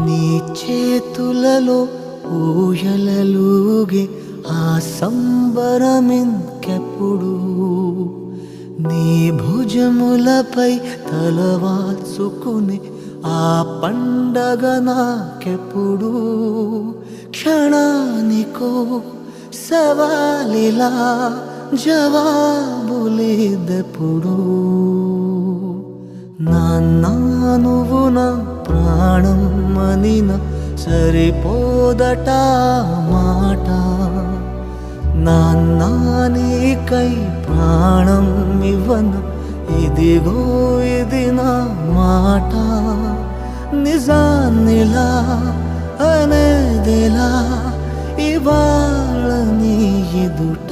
నీ చేతులలో ఊయలలుగే ఆ సంబరమింకెప్పుడు నీ భుజములపై తలవాల్చుకుని ఆ పండగ నాకెప్పుడు క్షణానికో సవాలిలా జవాబులేదెప్పుడు నాన్నా నువ్వు నా ప్రాణం అనిన సరిపోదట మాట నాన్నా నీకై ప్రాణం ఇవ్వన ఇదిగో ఇది నా మాట నిజాన్నిలా అనేదిలా ఇవాళ నీ ఎదుట